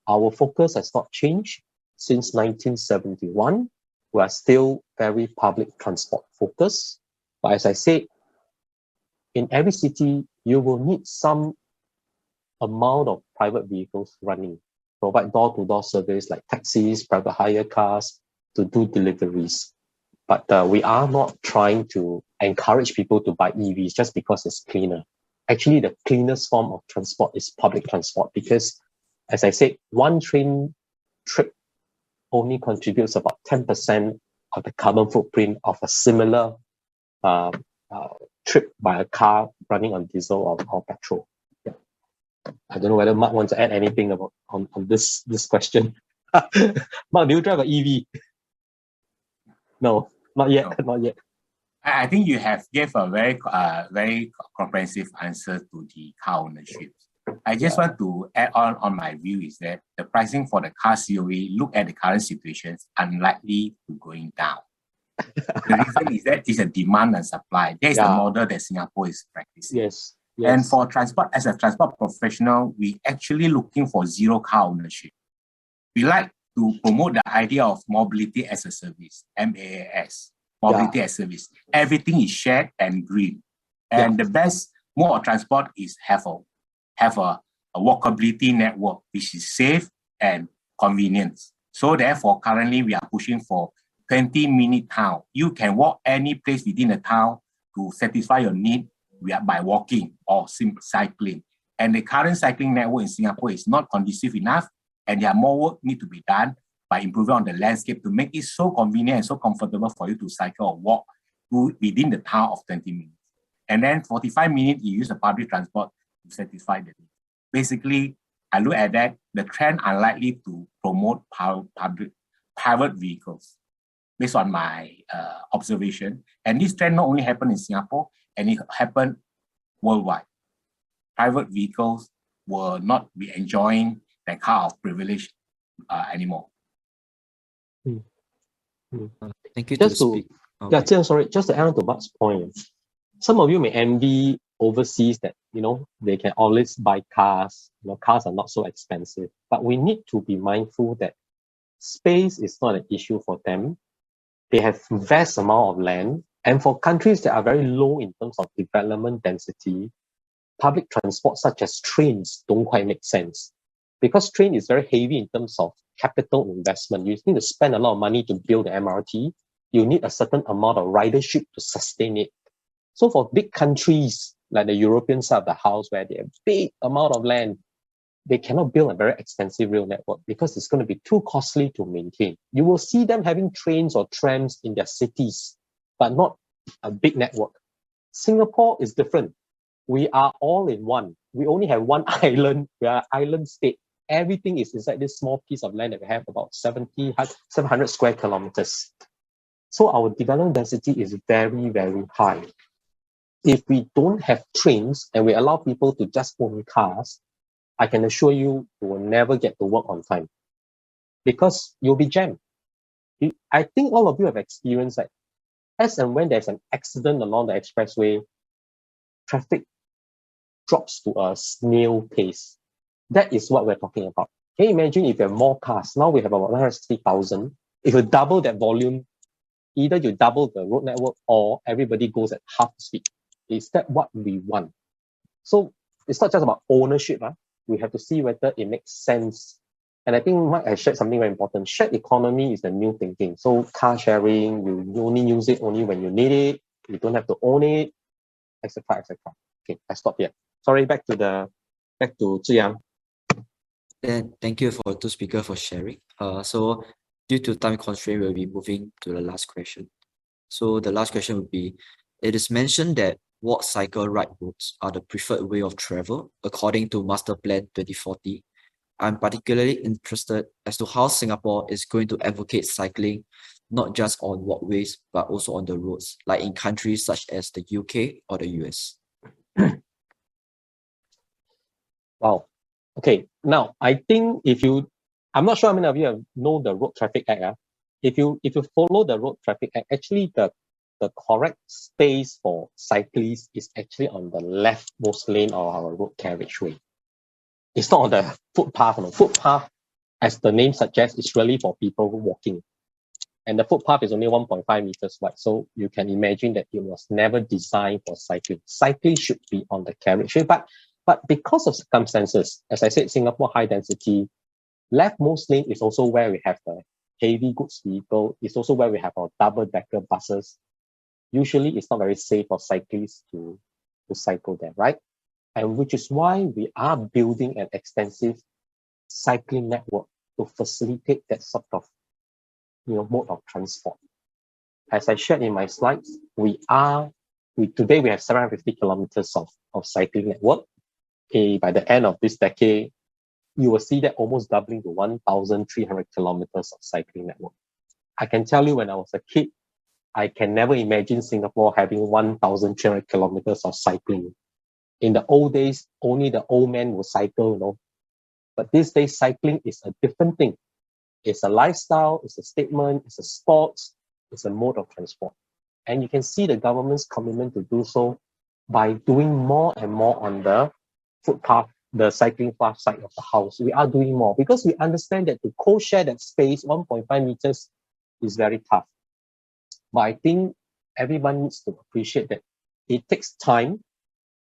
Our focus has not changed since 1971. We are still very public transport focused. But as I said, in every city, you will need some amount of private vehicles running, provide door-to-door service like taxis, private hire cars to do deliveries. But we are not trying to encourage people to buy EVs just because it's cleaner. Actually, the cleanest form of transport is public transport because, as I said, one train trip only contributes about 10% of the carbon footprint of a similar trip by a car running on diesel or petrol. Yeah. I don't know whether Mark wants to add anything about on this question. Mark, do you drive an EV? No, not yet. No. Not yet. I think you have gave a very comprehensive answer to the car ownership. I just want to add on my view is that the pricing for the car COE, look at the current situation, unlikely to going down. The reason is that it's a demand and supply. That is the model that Singapore is practicing. Yes. And for transport, as a transport professional, we actually looking for zero car ownership. We like to promote the idea of mobility as a service, MAAS, mobility as a service. Everything is shared and green. And the best mode of transport is have a walkability network, which is safe and convenient. So therefore, currently we are pushing for 20-minute town. You can walk any place within the town to satisfy your need by walking or simple cycling. And the current cycling network in Singapore is not conducive enough, and there are more work need to be done by improving on the landscape to make it so convenient and so comfortable for you to cycle or walk within the town of 20 minutes. And then 45 minutes, you use the public transport to satisfy the need. Basically, I look at that, the trend unlikely to promote private vehicles based on my observation. And this trend not only happened in Singapore, and it happened worldwide. Private vehicles will not be enjoying that kind of privilege anymore. Thank you to the speaker. Just to add on to Mark's point, some of you may envy overseas that, they can always buy cars. Cars are not so expensive. But we need to be mindful that space is not an issue for them. They have vast amount of land. And for countries that are very low in terms of development density, public transport such as trains don't quite make sense. Because train is very heavy in terms of capital investment. You need to spend a lot of money to build the MRT. You need a certain amount of ridership to sustain it. So for big countries like the European side of the house where they have big amount of land, they cannot build a very extensive rail network because it's going to be too costly to maintain. You will see them having trains or trams in their cities, but not a big network. Singapore is different. We are all in one. We only have one island. We are an island state. Everything is inside this small piece of land that we have about 700 square kilometers. So our development density is very, very high. If we don't have trains and we allow people to just own cars, I can assure you, you will never get to work on time because you'll be jammed. I think all of you have experienced that as and when there's an accident along the expressway, traffic drops to a snail pace. That is what we're talking about. Can you imagine if you have more cars? Now we have about 160,000. If you double that volume, either you double the road network or everybody goes at half speed. Is that what we want? So it's not just about ownership. We have to see whether it makes sense. And I think Mike has shared something very important. Shared economy is the new thinking. So car sharing, you only use it only when you need it. You don't have to own it, etc., etc. Okay, I stop here. Sorry, back to Zhi Yang. Then thank you for two speakers for sharing. So due to time constraint, we'll be moving to the last question. So the last question would be, it is mentioned that walk, cycle, ride routes are the preferred way of travel according to Master Plan 2040. I'm particularly interested as to how Singapore is going to advocate cycling, not just on walkways, but also on the roads, like in countries such as the UK or the US. Wow. Okay. Now, I think I'm not sure how many of you know the Road Traffic Act. If you follow the Road Traffic Act, actually the correct space for cyclists is actually on the leftmost lane of our road carriageway. It's not on the footpath. No. Footpath, as the name suggests, is really for people walking. And the footpath is only 1.5 meters wide. So you can imagine that it was never designed for cycling. Cycling should be on the carriageway. But because of circumstances, as I said, Singapore high density, leftmost lane is also where we have the heavy goods vehicle. It's also where we have our double-decker buses. Usually it's not very safe for cyclists to cycle there, right? And which is why we are building an extensive cycling network to facilitate that sort of mode of transport. As I shared in my slides, today we have 750 kilometers of cycling network. By the end of this decade, you will see that almost doubling to 1,300 kilometers of cycling network. I can tell you when I was a kid, I can never imagine Singapore having 1,300 kilometers of cycling. In the old days, only the old men would cycle, But these days, cycling is a different thing. It's a lifestyle, it's a statement, it's a sport, it's a mode of transport. And you can see the government's commitment to do so by doing more and more on the footpath, the cycling path side of the house. We are doing more because we understand that to co-share that space, 1.5 meters, is very tough. But I think everyone needs to appreciate that it takes time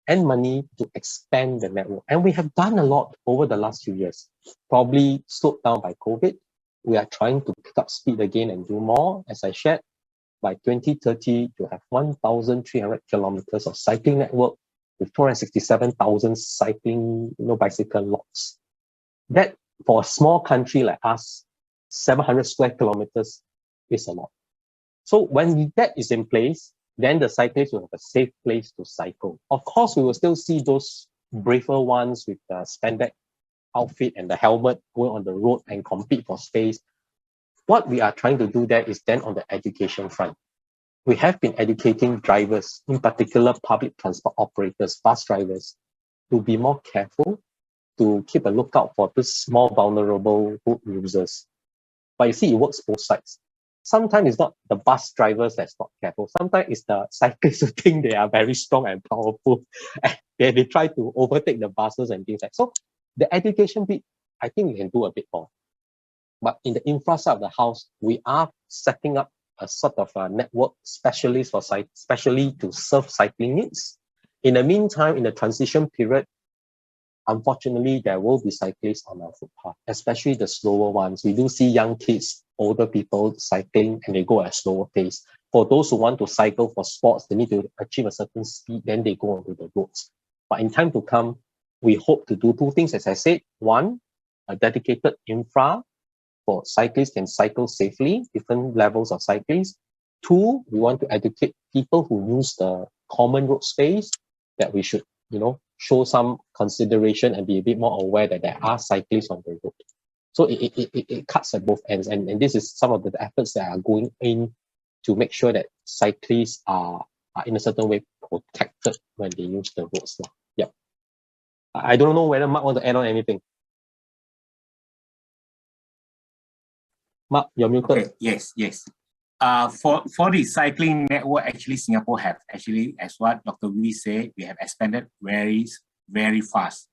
and money to expand the network. And we have done a lot over the last few years, probably slowed down by COVID. We are trying to pick up speed again and do more. As I shared, by 2030, to have 1,300 kilometers of cycling network with 467,000 cycling, bicycle lots. That, for a small country like us, 700 square kilometers is a lot. So when that is in place, then the cyclists will have a safe place to cycle. Of course, we will still see those braver ones with the spandex outfit and the helmet going on the road and compete for space. What we are trying to do there is then on the education front. We have been educating drivers, in particular public transport operators, bus drivers, to be more careful, to keep a lookout for these small vulnerable road users. But you see, it works both sides. Sometimes it's not the bus drivers that's not careful. Sometimes it's the cyclists who think they are very strong and powerful. And they try to overtake the buses and things like that. So the education bit, I think we can do a bit more. But in the infrastructure of the house, we are setting up a sort of a network specialist especially to serve cycling needs. In the meantime, in the transition period, unfortunately, there will be cyclists on our footpath, especially the slower ones. We do see young kids, older people cycling, and they go at a slower pace. For those who want to cycle for sports, they need to achieve a certain speed, then they go onto the roads. But in time to come, we hope to do two things, as I said. One, a dedicated infra for cyclists can cycle safely, different levels of cyclists. Two, we want to educate people who use the common road space that we should, show some consideration and be a bit more aware that there are cyclists on the road. So it cuts at both ends. And this is some of the efforts that are going in to make sure that cyclists are in a certain way protected when they use the roads. Yeah. I don't know whether Mark wants to add on anything. Mark, you're muted. Okay, yes. For the cycling network, actually, Singapore have actually, as what Dr. Gwee said, we have expanded very, very fast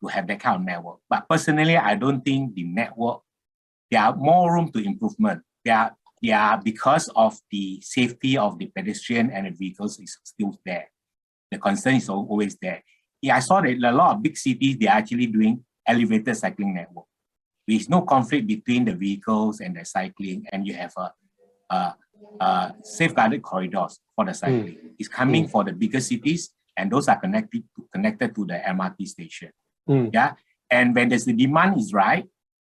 to have that kind of network. But personally, I don't think the network, there are more room to improvement. There are because of the safety of the pedestrian and the vehicles is still there. The concern is always there. Yeah, I saw that a lot of big cities, they are actually doing elevated cycling network. There is no conflict between the vehicles and the cycling, and you have safeguarded corridors for the cycling. It's coming for the bigger cities, and those are connected to the MRT station. Yeah, and when the demand is right,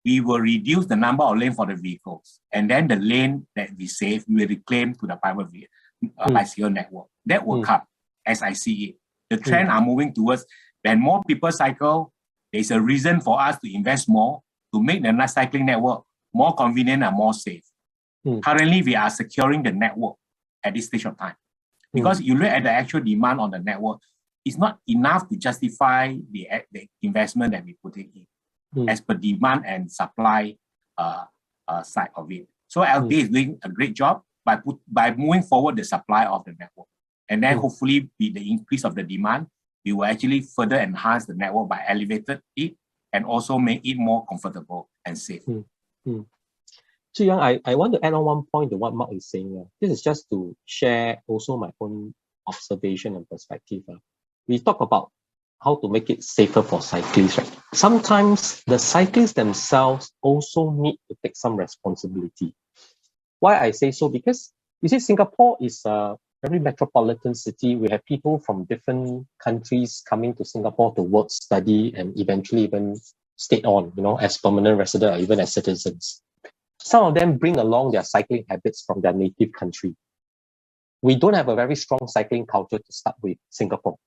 we will reduce the number of lanes for the vehicles, and then the lane that we save, we will reclaim to the private bicycle network. That will come, as I see it. The trend are moving towards when more people cycle, there's a reason for us to invest more to make the cycling network more convenient and more safe. Currently, we are securing the network at this stage of time. Because you look at the actual demand on the network, it's not enough to justify the investment that we put in as per demand and supply side of it. So LTA is doing a great job by moving forward the supply of the network. And then hopefully with the increase of the demand, we will actually further enhance the network by elevating it and also make it more comfortable and safe. Zhi Yang, I want to add on one point to what Mark is saying. This is just to share also my own observation and perspective. We talk about how to make it safer for cyclists, right? Sometimes the cyclists themselves also need to take some responsibility. Why I say so? Because you see, Singapore is a very metropolitan city. We have people from different countries coming to Singapore to work, study, and eventually even stay on, as permanent residents or even as citizens. Some of them bring along their cycling habits from their native country. We don't have a very strong cycling culture to start with, Singapore.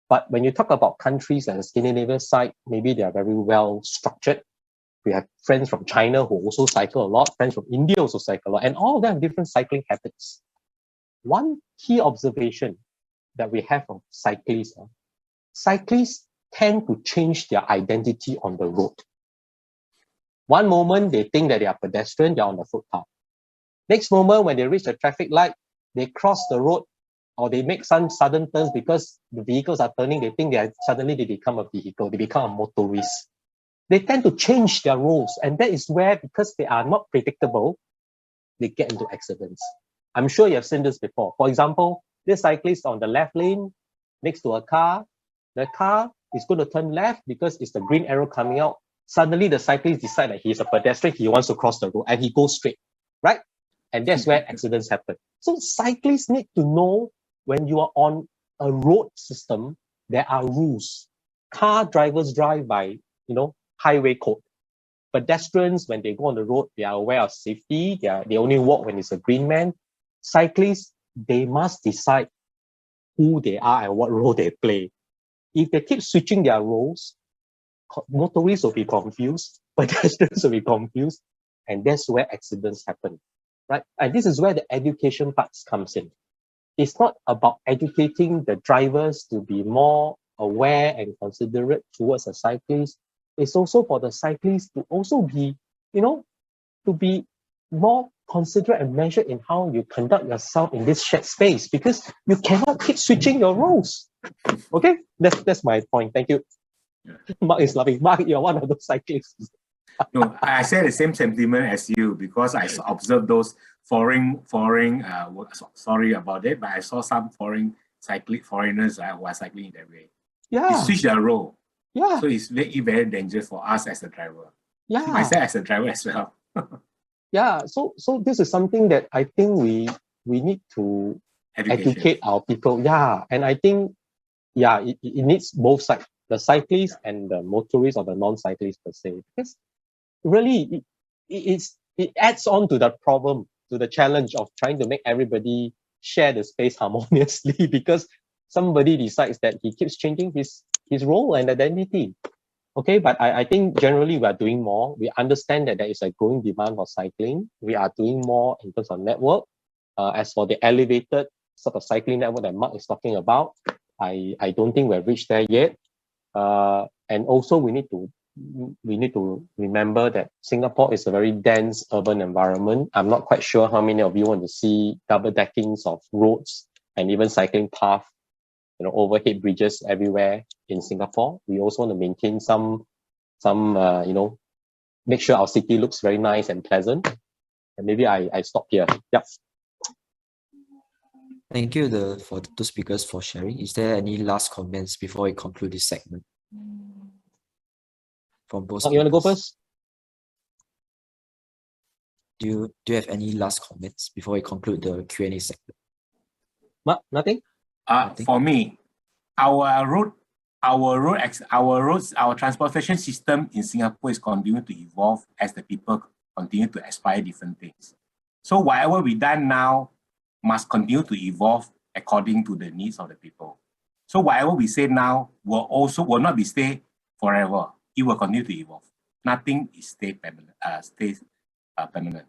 But when you talk about countries like the Scandinavian side, maybe they are very well structured. We have friends from China who also cycle a lot, friends from India also cycle a lot, and all of them have different cycling habits. One key observation that we have of cyclists tend to change their identity on the road. One moment, they think that they are pedestrian, they're on the footpath. Next moment, when they reach the traffic light, they cross the road or they make some sudden turns because the vehicles are turning, they think suddenly they become a vehicle, they become a motorist. They tend to change their roles. And that is where, because they are not predictable, they get into accidents. I'm sure you have seen this before. For example, this cyclist on the left lane next to a car, the car is going to turn left because it's the green arrow coming out. Suddenly, the cyclist decides that he's a pedestrian, he wants to cross the road, and he goes straight, right? And that's where accidents happen. So cyclists need to know when you are on a road system, there are rules. Car drivers drive by, highway code. Pedestrians, when they go on the road, they are aware of safety. They only walk when it's a green man. Cyclists, they must decide who they are and what role they play. If they keep switching their roles, motorists will be confused, pedestrians will be confused, and that's where accidents happen, right? And this is where the education part comes in. It's not about educating the drivers to be more aware and considerate towards a cyclist. It's also for the cyclists to also be, to be more considerate and measured in how you conduct yourself in this shared space, because you cannot keep switching your roles. Okay, that's my point. Thank you. Mark is laughing. Mark, you're one of those cyclists. No, I share the same sentiment as you because I observed those foreign. Sorry about it, but I saw some foreigners who are cycling in that way. Yeah. They switch their role. Yeah. So it's very, very dangerous for us as a driver. Yeah. Myself as a driver as well. Yeah. So this is something that I think we need to educate our people. Yeah. And I think, it needs both sides, the cyclists and the motorists or the non-cyclists per se. Because really, it adds on to the problem, to the challenge of trying to make everybody share the space harmoniously, because somebody decides that he keeps changing his role and identity. Okay, but I think generally we are doing more. We understand that there is a growing demand for cycling. We are doing more in terms of network. As for the elevated sort of cycling network that Mark is talking about, I don't think we've reached there yet. And also we need to remember that Singapore is a very dense urban environment. I'm not quite sure how many of you want to see double deckings of roads and even cycling path, overhead bridges everywhere in Singapore. We also want to maintain some make sure our city looks very nice and pleasant. And maybe I stop here. Yep. Thank you for the two speakers for sharing. Is there any last comments before we conclude this segment? From both Mark, you want to go speakers? first? Do you have any last comments before we conclude the Q&A segment? Mark, nothing? For me, our transportation system in Singapore is continuing to evolve as the people continue to aspire different things. So whatever we done now must continue to evolve according to the needs of the people. So whatever we say now will not be stay forever. it will continue to evolve. Nothing is permanent. Permanent.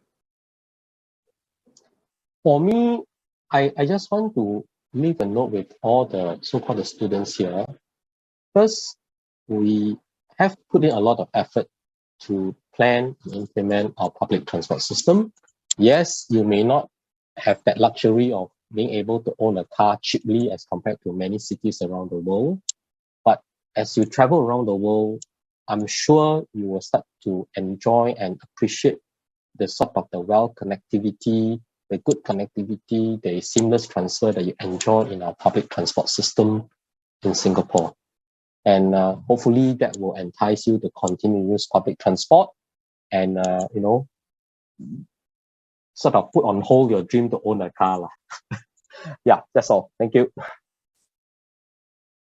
For me, I just want to leave a note with all the so-called students here. First, we have put in a lot of effort to plan and implement our public transport system. Yes, you may not have that luxury of being able to own a car cheaply as compared to many cities around the world. But as you travel around the world, I'm sure you will start to enjoy and appreciate the sort of the well connectivity, the good connectivity, the seamless transfer that you enjoy in our public transport system in Singapore. And hopefully that will entice you to continue to use public transport and, sort of put on hold your dream to own a car. Yeah, that's all. Thank you.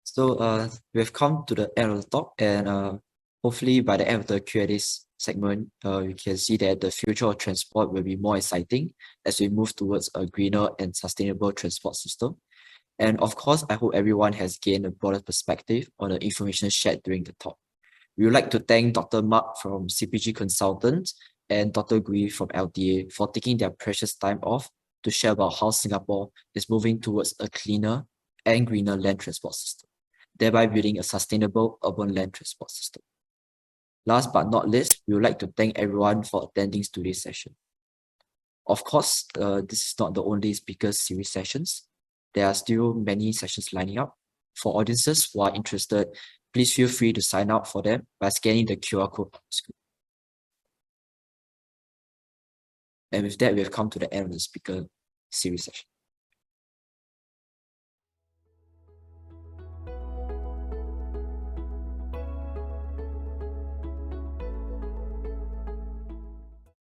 So we've come to the end of the talk, and hopefully by the end of the Q&A segment, you can see that the future of transport will be more exciting as we move towards a greener and sustainable transport system. And of course, I hope everyone has gained a broader perspective on the information shared during the talk. We would like to thank Dr. Mak from CPG Consultants and Dr. Gwee from LTA for taking their precious time off to share about how Singapore is moving towards a cleaner and greener land transport system, thereby building a sustainable urban land transport system. Last but not least, we would like to thank everyone for attending today's session. Of course, this is not the only speaker series sessions. There are still many sessions lining up. For audiences who are interested, please feel free to sign up for them by scanning the QR code on the screen. And with that, we have come to the end of the speaker series session.